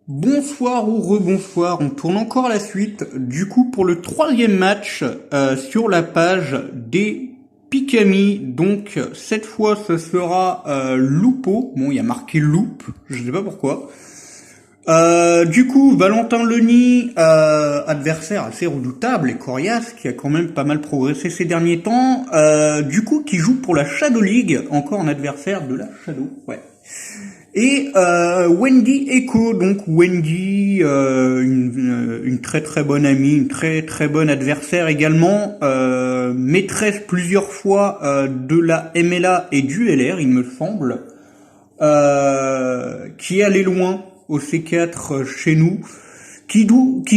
Bonsoir ou rebonsoir, on tourne encore la suite, du coup pour le troisième match sur la page des Pikami. Donc cette fois ce sera Lupo, bon il y a marqué Loop, je sais pas pourquoi. Du coup Valentin Leni, adversaire assez redoutable et coriace, qui a quand même pas mal progressé ces derniers temps, du coup qui joue pour la Shadow League, encore un adversaire de la Shadow, ouais. Et Wendy Echo, donc Wendy, une très très bonne amie, une très très bonne adversaire également, maîtresse plusieurs fois de la MLA et du LR, il me semble, qui est allée loin au C4 chez nous, qui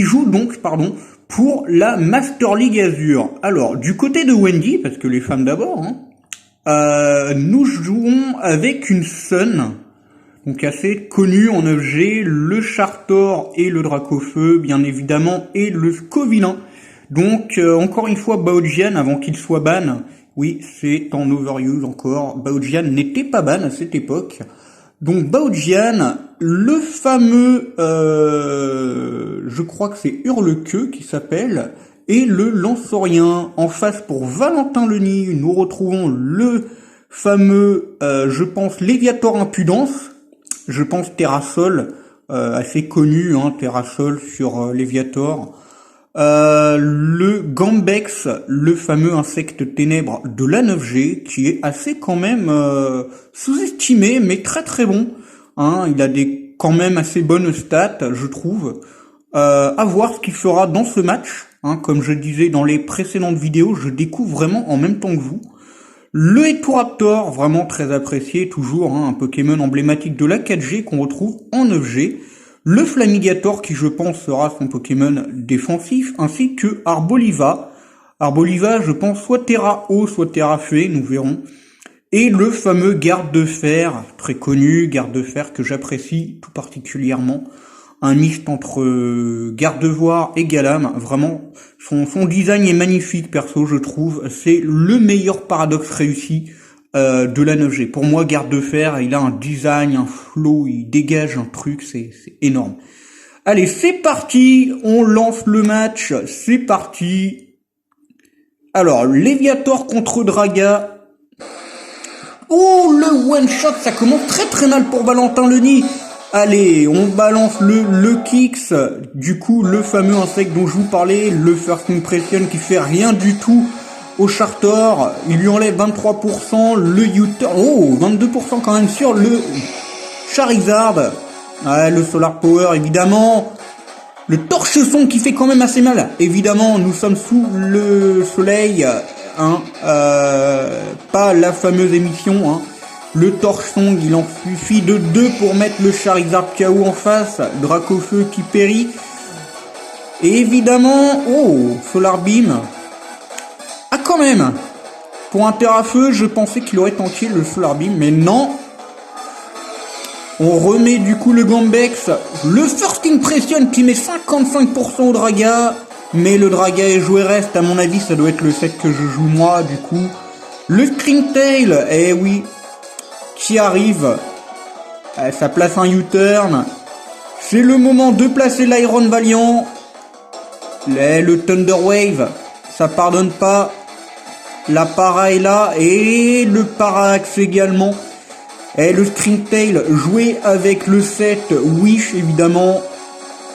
joue donc, pardon, pour la Master League Azure. Alors, du côté de Wendy, parce que les femmes d'abord, hein, nous jouons avec une Sun, donc assez connu en EG, le Chartor et le Dracofeu, bien évidemment, et le Scovillain. Donc, encore une fois, Baojian, avant qu'il soit ban, oui, c'est en overuse encore, Baojian n'était pas ban à cette époque. Donc, Baojian, le fameux, je crois que c'est Hurlequeux qui s'appelle, et le Lanceorien. En face pour Valentin Leni, nous retrouvons le fameux, je pense, Léviator Impudence. Je pense Terrasol, assez connu, hein, Terrasol sur Léviator. Le Gambex, le fameux insecte ténèbres de la 9G, qui est assez quand même sous-estimé, mais très très bon. Hein, il a des quand même assez bonnes stats, je trouve. À voir ce qu'il fera dans ce match. Hein, comme je disais dans les précédentes vidéos, je découvre vraiment en même temps que vous. Le Etoraptor, vraiment très apprécié, toujours hein, un Pokémon emblématique de la 4G qu'on retrouve en 9G. Le Flamigator qui je pense sera son Pokémon défensif, ainsi que Arboliva. Arboliva je pense soit Terra Eau, soit Terra Fée, nous verrons. Et le fameux Garde de Fer, très connu, Garde de Fer que j'apprécie tout particulièrement. Un mixte entre Gardevoir et Galam, vraiment, son design est magnifique perso je trouve, c'est le meilleur paradoxe réussi de la 9G. Pour moi Garde de Fer, il a un design, un flow, il dégage un truc, c'est énorme. Allez c'est parti, on lance le match, c'est parti. Alors Léviator contre Draga. Oh le one shot, ça commence très très mal pour Valentin Leni. Allez, on balance le Kix, du coup le fameux insecte dont je vous parlais, le First Impression qui fait rien du tout au Chartor, il lui enlève 23%, le U-Turn, oh 22% quand même sur le Charizard, ouais, le Solar Power évidemment, le Torche-son qui fait quand même assez mal, évidemment nous sommes sous le soleil, hein, pas la fameuse émission, hein. Le Torchsong, il en suffit de 2 pour mettre le Charizard KO en face. Dracofeu qui périt. Et évidemment, oh, Solar Beam. Ah quand même. Pour un Terrafeu, je pensais qu'il aurait tenté le Solar Beam, mais non. On remet du coup le Gambex. Le First Impression qui met 55% au Draga. Mais le Draga est joué reste, à mon avis, ça doit être le set que je joue moi, du coup. Le Stringtail, eh oui. Qui arrive, ça place un U-turn, c'est le moment de placer l'Iron Valiant, le Thunder Wave, ça pardonne pas, la para est là, et le Parallax également, et le Stringtail joué avec le set Wish évidemment,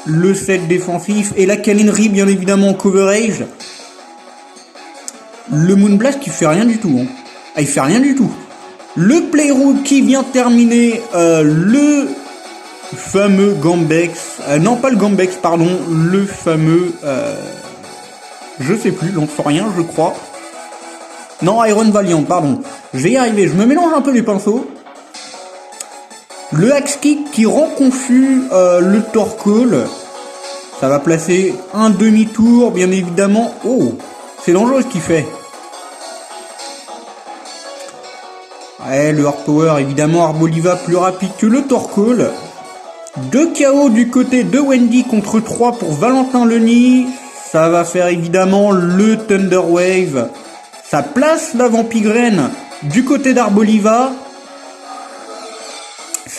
le set défensif, et la Caninerie bien évidemment en coverage, le Moonblast qui fait rien du tout, hein. Ah, il fait rien du tout. Le Playroom qui vient terminer le fameux Gambex, non pas le Gambex, pardon, le fameux, je sais plus, Lanceorien je crois. Non, Iron Valiant, pardon. Je vais y arriver, je me mélange un peu les pinceaux. Le Axe Kick qui rend confus le Torkoal. Ça va placer un demi-tour, bien évidemment. Oh, c'est dangereux ce qu'il fait. Ouais, le Hard Power, évidemment, Arboliva plus rapide que le Torkoal. 2 KO du côté de Wendy contre 3 pour Valentin Leni. Ça va faire évidemment le Thunder Wave. Ça place la Vampigraine du côté d'Arboliva.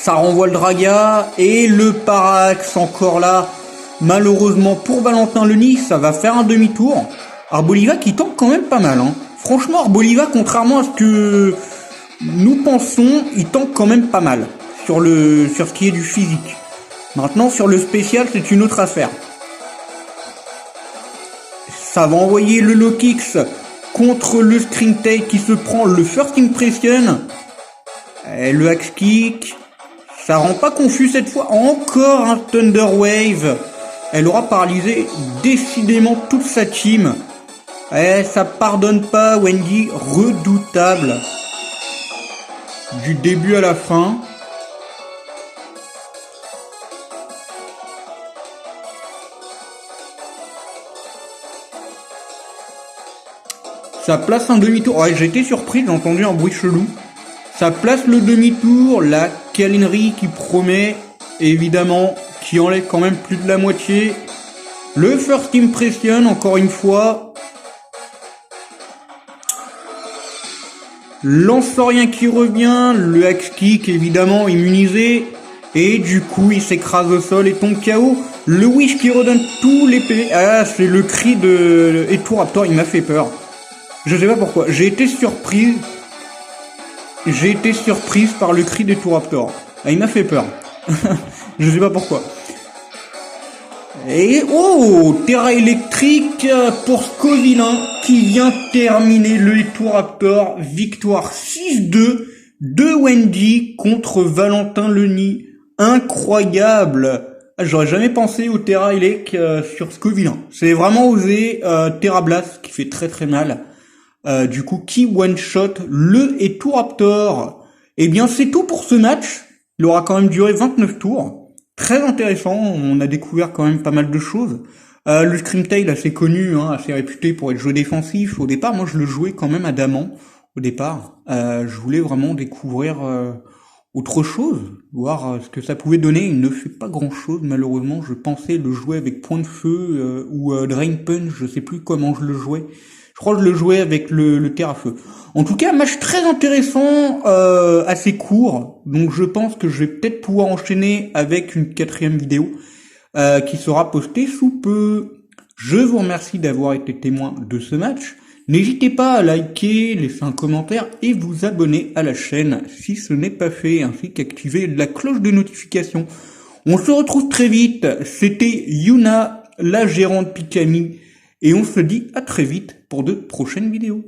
Ça renvoie le Draga et le Parax encore là. Malheureusement pour Valentin Leni, ça va faire un demi-tour. Arboliva qui tente quand même pas mal. Hein. Franchement, Arboliva, contrairement à ce que nous pensons, il tente quand même pas mal sur ce qui est du physique. Maintenant, sur le spécial, c'est une autre affaire. Ça va envoyer le low kicks contre le string take qui se prend le first impression. Et le axe kick. Ça rend pas confus cette fois. Encore un Thunder Wave. Elle aura paralysé décidément toute sa team. Et ça pardonne pas, Wendy. Redoutable. Du début à la fin. Ça place un demi-tour. Ouais, j'ai été surpris, j'ai entendu un bruit chelou. Ça place le demi-tour, la câlinerie qui promet, évidemment, qui enlève quand même plus de la moitié. Le first impression, encore une fois. Lansorien qui revient, le axe kick, évidemment, immunisé. Et du coup, il s'écrase au sol et tombe KO. Le Wish qui redonne tous les PV. Ah, c'est le cri de Etoraptor, il m'a fait peur. Je sais pas pourquoi. J'ai été surprise par le cri d'Etoraptor. Ah, il m'a fait peur. Je sais pas pourquoi. Et oh, Terra électrique pour Scovillain qui vient terminer le Etoraptor. Victoire 6-2 de Wendy contre Valentin Leni. Incroyable. J'aurais jamais pensé au Terra Elec sur Scovillain. C'est vraiment osé. Terra Blast qui fait très très mal. Du coup, qui one-shot le Etoraptor. Eh bien, c'est tout pour ce match. Il aura quand même duré 29 tours. Très intéressant, on a découvert quand même pas mal de choses. Le Screamtail, assez connu, hein, assez réputé pour être jeu défensif. Au départ, moi, je le jouais quand même adamant. Au départ, je voulais vraiment découvrir autre chose, voir ce que ça pouvait donner. Il ne fait pas grand-chose, malheureusement. Je pensais le jouer avec Point de Feu ou Drain Punch, je sais plus comment je le jouais. Je crois que je le jouais avec le terre à feu. En tout cas, match très intéressant, assez court. Donc je pense que je vais peut-être pouvoir enchaîner avec une 4e vidéo qui sera postée sous peu. Je vous remercie d'avoir été témoin de ce match. N'hésitez pas à liker, laisser un commentaire et vous abonner à la chaîne si ce n'est pas fait, ainsi qu'activer la cloche de notification. On se retrouve très vite. C'était Yuna, la gérante Pikami. Et on se dit à très vite pour de prochaines vidéos.